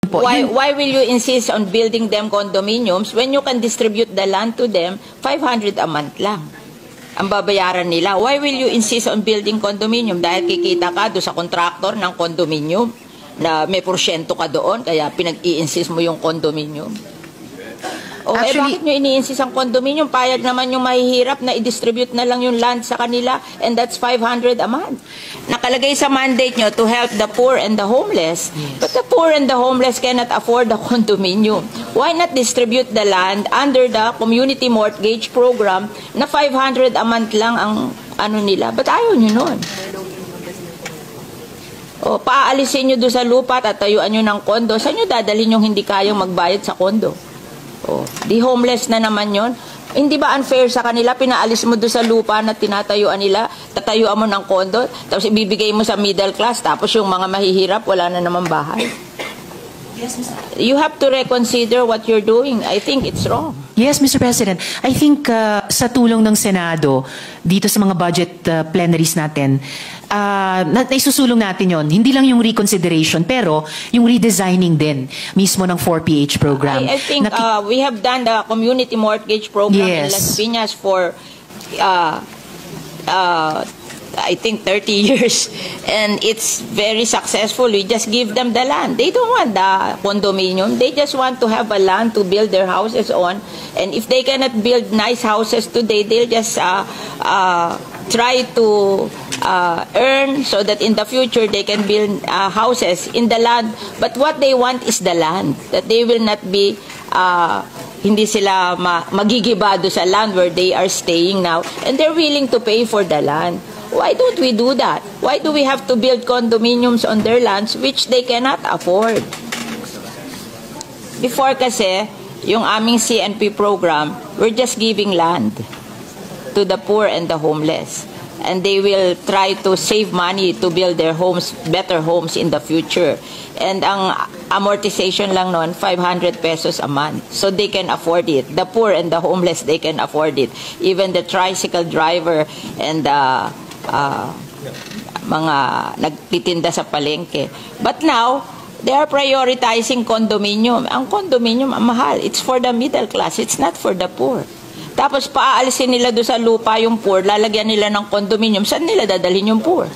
Why will you insist on building them condominiums when you can distribute the land to them 500 a month lang? Ang babayaran nila. Why will you insist on building condominium? Dahil kikita ka doon sa contractor ng condominium na may porsyento ka doon, kaya pinag-i-insist mo yung condominium. O actually, bakit nyo ini-insist ang condominium? Payag naman yung mahihirap na i-distribute na lang yung land sa kanila, and that's 500 a month. Nakalagay sa mandate nyo to help the poor and the homeless. Yes. But the poor and the homeless cannot afford the condominium. Why not distribute the land under the community mortgage program na 500 a month lang ang ano nila? But ayaw nyo nun. O, paalisin nyo doon sa lupa at tayuan nyo ng kondo. Saan nyo dadalhin yung hindi kayang magbayad sa kondo? Oh, di homeless na naman yon. Hindi ba unfair sa kanila? Pinaalis mo doon sa lupa na tinatayuan nila, tatayuan mo ng kondo, tapos ibibigay mo sa middle class, tapos yung mga mahihirap, wala na naman bahay. Yes, you have to reconsider what you're doing. I think it's wrong. Yes, Mr. President. I think sa tulong ng Senado, dito sa mga budget plenaries natin, naisusulong natin yon. Hindi lang yung reconsideration, pero yung redesigning din mismo ng 4PH program. I think we have done the community mortgage program in Las Piñas for I think 30 years, and it's very successful. We just give them the land. They don't want the condominium. They just want to have a land to build their houses on, and if they cannot build nice houses today, they'll just try to earn so that in the future they can build houses in the land. But what they want is the land, that they will not be hindi sila magigibado sa land where they are staying now, and they're willing to pay for the land. Why don't we do that? Why do we have to build condominiums on their lands which they cannot afford? Before kasi, yung aming CNP program, we're just giving land to the poor and the homeless. And they will try to save money to build their homes, better homes in the future. And ang amortization lang nun, 500 pesos a month. So they can afford it. The poor and the homeless, they can afford it. Even the tricycle driver and the mga nagtitinda sa palengke. But now, they are prioritizing condominium. Ang condominium, ang mahal. It's for the middle class. It's not for the poor. Tapos paaalisin nila doon sa lupa yung poor, lalagyan nila ng condominium. Saan nila dadalhin yung poor?